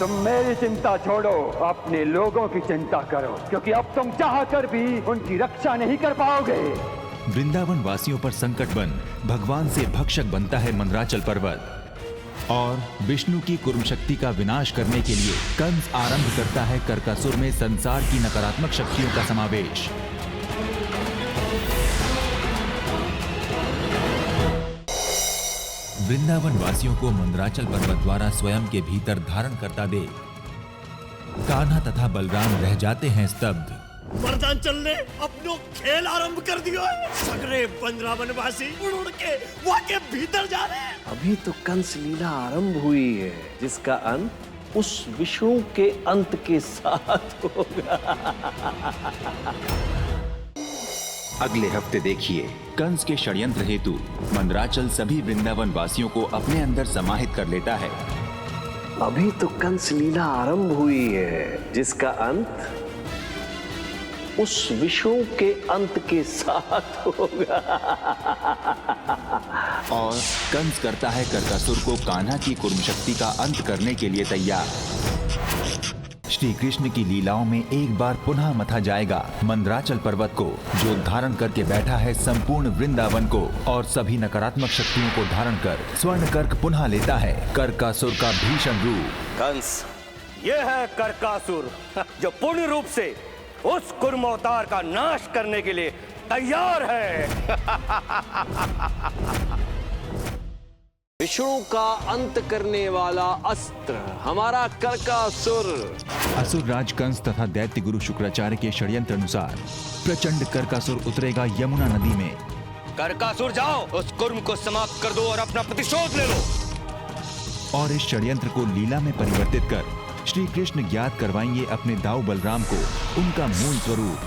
तुम मेरी चिंता छोड़ो, अपने लोगों की चिंता करो, क्योंकि अब तुम चाहकर भी उनकी रक्षा नहीं कर पाओगे। वृंदावन वासियों पर संकट बन भगवान से भक्षक बनता है मंदराचल पर्वत और विष्णु की कुर्म शक्ति का विनाश करने के लिए कंस आरंभ करता है करकासुर में संसार की नकारात्मक शक्तियों का समावेश। वृंदावन वासियों को मंदराचल पर्वत द्वारा स्वयं के भीतर धारण करता दे कान्हा तथा बलराम रह जाते हैं स्तब्ध। मर्दांचल ने अपनो खेल आरंभ कर दिया है। सगरे वनवासी उड़ उड़ के वहाँ के भीतर जा रहे हैं। अभी तो कंस लीला आरंभ हुई है, जिसका अंत उस विष्णु के अंत के साथ होगा। अगले हफ्ते देखिए कंस के षड्यंत्र हेतु मंदराचल सभी वृंदावन वासियों को अपने अंदर समाहित कर लेता है। अभी तो कंस लीला आरंभ हुई है, जिसका अंत उस विष्णु के अंत के साथ होगा। और कंस करता है करकासुर को कान्हा की कुर्म शक्ति का अंत करने के लिए तैयार। श्री कृष्ण की लीलाओं में एक बार पुनः मथा जाएगा मंदराचल पर्वत को, जो धारण करके बैठा है संपूर्ण वृंदावन को और सभी नकारात्मक शक्तियों को धारण कर स्वर्ण कर्क पुनः लेता है करकासुर का भीषण रूप। कंस, ये है करकासुर, जो पूर्ण रूप से उस कुर्म अवतार का नाश करने के लिए तैयार है। विष्णु का अंत करने वाला अस्त्र हमारा करकासुर। असुर राज कंस तथा दैत्य गुरु शुक्राचार्य के षड्यंत्र अनुसार प्रचंड करकासुर उतरेगा यमुना नदी में। करकासुर, जाओ उस कुर्म को समाप्त कर दो और अपना प्रतिशोध ले लो। और इस षड्यंत्र को लीला में परिवर्तित कर श्री कृष्ण ज्ञात करवाएंगे अपने दाऊ बलराम को उनका मूल स्वरूप।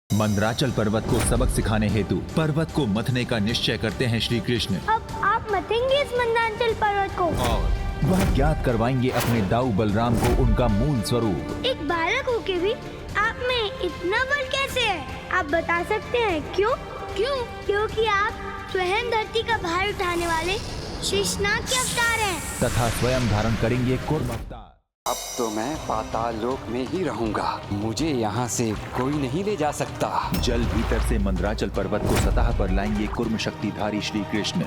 मंदराचल पर्वत को सबक सिखाने हेतु पर्वत को मथने का निश्चय करते हैं श्री कृष्ण। अब आप मथेंगे इस मंदराचल पर्वत को और वह ज्ञात करवाएंगे अपने दाऊ बलराम को उनका मूल स्वरूप। एक बालक होके भी आप में इतना बल कैसे है? आप बता सकते हैं क्यों? क्योंकि आप स्वयं धरती का भार उठाने वाले शेषनाग के अवतार हैं तथा स्वयं धारण करेंगे कुर्म अवतार। अब तो मैं पाताल लोक में ही रहूंगा, मुझे यहाँ से कोई नहीं ले जा सकता। जल भीतर से मंदराचल पर्वत को सतह पर लाएंगे कुर्म शक्तिधारी श्री कृष्ण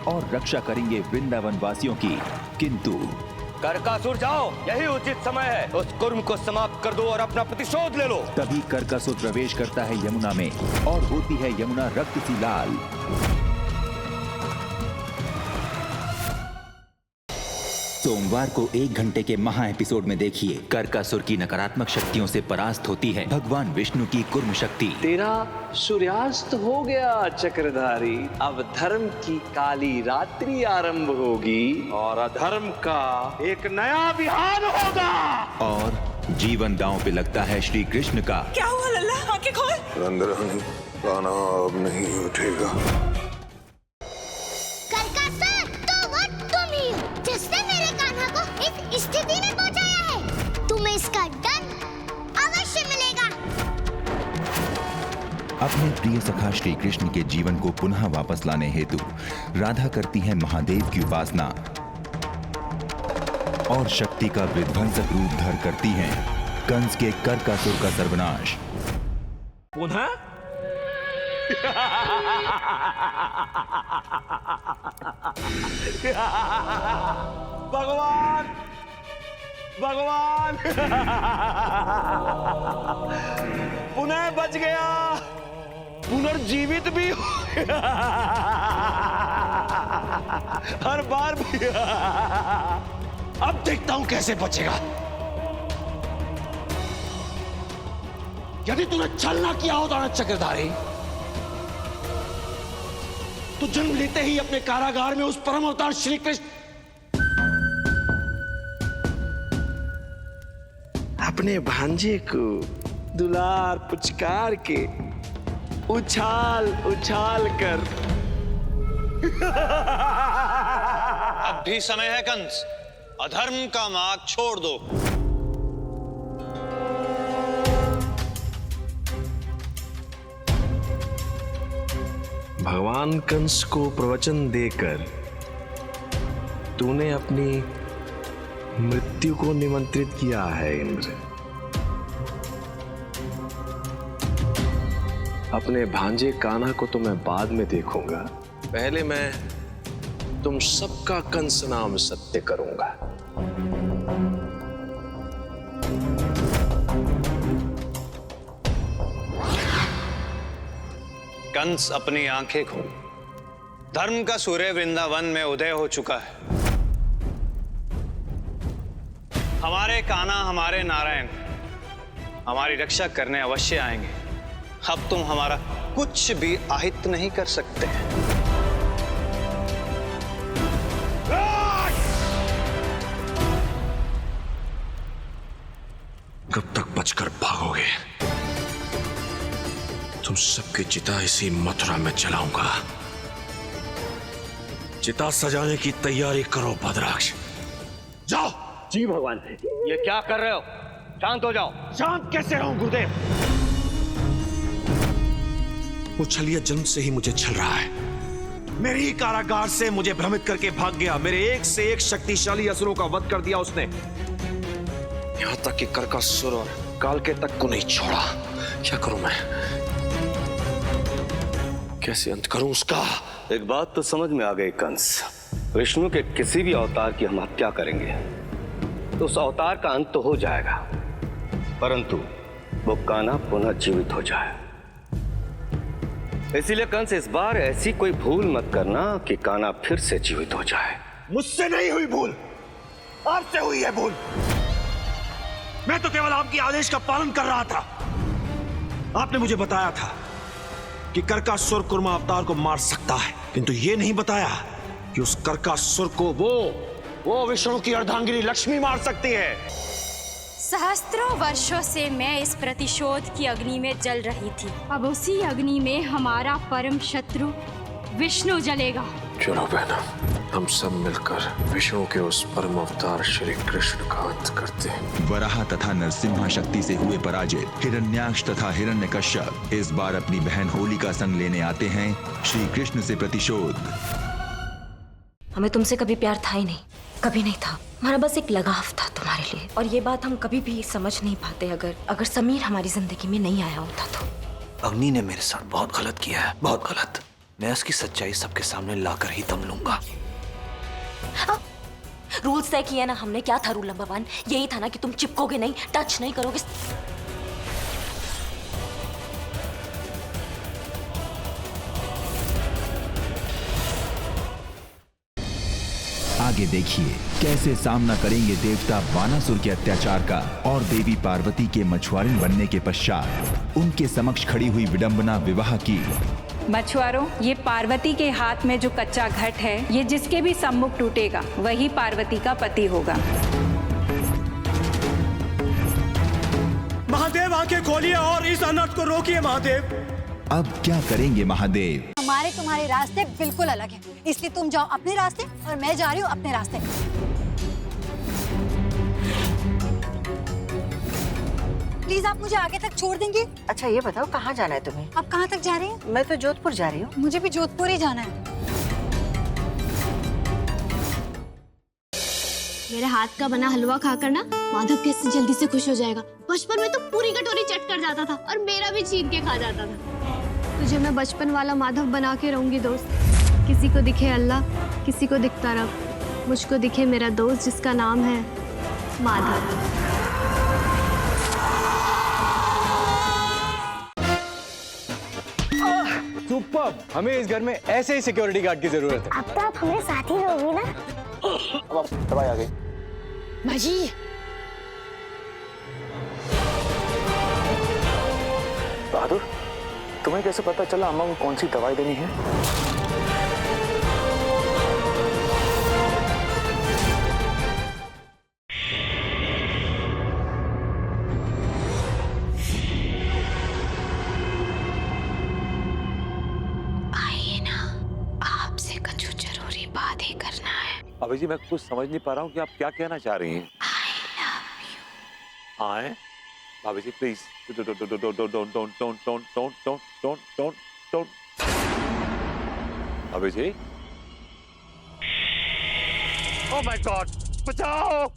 और रक्षा करेंगे वृंदावन वासियों की। किंतु करकासुर, जाओ, यही उचित समय है। उस कुर्म को समाप्त कर दो और अपना प्रतिशोध ले लो। तभी करकासुर प्रवेश करता है यमुना में और होती है यमुना रक्त सी लाल। सोमवार को 1 घंटे के महा एपिसोड में देखिए करकासुर की नकारात्मक शक्तियों से परास्त होती है भगवान विष्णु की कुर्म शक्ति। तेरा सूर्यास्त हो गया चक्रधारी, अब धर्म की काली रात्रि आरंभ होगी और अधर्म का एक नया विहार होगा। और जीवन दांव पे लगता है श्री कृष्ण का। क्या हुआ लल्ला? आंखें खोल। रंग कान्हा अब नहीं उठेगा। करकासुर, तो वो तुम ही हो जिसने मेरे कान्हा को इस स्थिति में पहुंचाया है। तुम्हें इसका दंड अवश्य मिलेगा। अपने प्रिय सखा श्री कृष्ण के जीवन को पुनः वापस लाने हेतु राधा करती है महादेव की उपासना और शक्ति का विध्वंसक रूप धर करती हैं कंस के करकासुर का सर्वनाश। पुनः भगवान, भगवान पुनः बच गया, पुनर्जीवित भी हो गया। हर बार भी। अब देखता हूं कैसे बचेगा। यदि तूने छल ना किया होता ना चक्रधारी, तो जन्म लेते ही अपने कारागार में उस परम अवतार श्री कृष्ण अपने भांजे को दुलार पुचकार के उछाल उछाल कर। अब भी समय है कंस, अधर्म का मार्ग छोड़ दो। भगवान कंस को प्रवचन देकर तूने अपनी मृत्यु को निमंत्रित किया है इंद्र। अपने भांजे कान्हा को तो मैं बाद में देखूंगा, पहले मैं तुम सबका कंस नाम सत्य करूंगा। कंस अपनी आंखें खोल, धर्म का सूर्य वृंदावन में उदय हो चुका है। हमारे कान्हा, हमारे नारायण हमारी रक्षा करने अवश्य आएंगे। अब तुम हमारा कुछ भी अहित नहीं कर सकते। कब तक बचकर भागोगे? तुम सबकी चिता इसी मथुरा में जलाऊंगा। चिता सजाने की तैयारी करो भद्राक्ष, जाओ। जी भगवान, ये क्या कर रहे हो? शांत हो जाओ। शांत कैसे रहूं गुरुदेव? वो छलिया जन्म से ही मुझे छल रहा है। मेरे ही कारागार से मुझे भ्रमित करके भाग गया। मेरे एक से एक शक्तिशाली असुरों का वध कर दिया उसने, यहां तक कि करकासुर और कालके तक को नहीं छोड़ा। क्या करूं मैं? कैसे अंत करूं उसका? एक बात तो समझ में आ गई कंस, विष्णु के किसी भी अवतार की हम हत्या करेंगे तो उस अवतार का अंत तो हो जाएगा, परंतु वो कान्हा पुनः जीवित हो जाए। इसीलिए कंस, इस बार ऐसी कोई भूल मत करना कि कान्हा फिर से जीवित हो जाए। मुझसे नहीं हुई भूल, आपसे हुई है भूल। मैं तो केवल आपके आदेश का पालन कर रहा था। आपने मुझे बताया था कि करकासुर कुर्मा अवतार को मार सकता है, किंतु ये नहीं बताया कि उस करकासुर को वो विष्णु की अर्धांगिनी लक्ष्मी मार सकती है। सहस्त्रों वर्षों से मैं इस प्रतिशोध की अग्नि में जल रही थी। अब उसी अग्नि में हमारा परम शत्रु विष्णु जलेगा। चलो बहना, हम सब मिलकर विष्णु के उस परम अवतार श्री कृष्ण का अंत करते हैं। वराह तथा नरसिम्हा शक्ति से हुए पराजित हिरण्याक्ष तथा हिरण्यकश्यप इस बार अपनी बहन होलिका संग लेने आते हैं श्री कृष्ण से प्रतिशोध। हमें तुमसे कभी प्यार था ही नहीं, कभी नहीं था। हमारा बस एक लगाव था तुम्हारे लिए, और ये बात हम कभी भी समझ नहीं पाते अगर समीर हमारी जिंदगी में नहीं आया होता तो। अग्नि ने मेरे साथ बहुत गलत किया है, बहुत गलत। मैं उसकी सच्चाई सबके सामने लाकर ही दम लूंगा। रूल्स तय किया ना हमने। क्या था रूल नंबर 1? यही था ना कि तुम चिपकोगे नहीं, टच नहीं करोगे। आगे देखिए कैसे सामना करेंगे देवता बानासुर के अत्याचार का और देवी पार्वती के मछुआरिन बनने के पश्चात उनके समक्ष खड़ी हुई विडंबना विवाह की। मछुआरों, ये पार्वती के हाथ में जो कच्चा घट है, ये जिसके भी सम्मुख टूटेगा वही पार्वती का पति होगा। महादेव, आंखें खोलिए और इस अनर्थ को रोकिए महादेव। अब क्या करेंगे महादेव? हमारे तुम्हारे रास्ते बिल्कुल अलग हैं, इसलिए तुम जाओ अपने रास्ते और मैं जा रही हूँ अपने रास्ते। प्लीज आप मुझे आगे तक छोड़ देंगे? अच्छा ये बताओ कहाँ जाना है तुम्हें? आप कहाँ तक जा रही हैं? मैं तो जोधपुर जा रही हूँ। मुझे भी जोधपुर ही जाना है। मेरे हाथ का बना हलवा खाकर ना माधव कैसे जल्दी से खुश हो जाएगा। बचपन में तो पूरी कटोरी चट कर जाता था और मेरा भी छीन के खा जाता था। तुझे मैं बचपन वाला माधव बना के रहूंगी दोस्त। किसी को दिखे अल्लाह, किसी को दिखता रब, मुझको दिखे मेरा दोस्त जिसका नाम है माधव। सुपर, हमें इस घर में ऐसे ही सिक्योरिटी गार्ड की जरूरत है। अब तो आप हमें साथ ही रहोगी ना? अब दवाई आ गई। माजी, बहादुर, तुम्हें कैसे पता चला अम्मा को कौन सी दवाई देनी है? आइए ना, आपसे कुछ जरूरी बात ही करना है। अभी जी मैं कुछ समझ नहीं पा रहा हूँ कि आप क्या कहना चाह रही हैं। आए भाभी जी प्लीज डोंट अभी जी। ओह माय गॉड, बचाओ।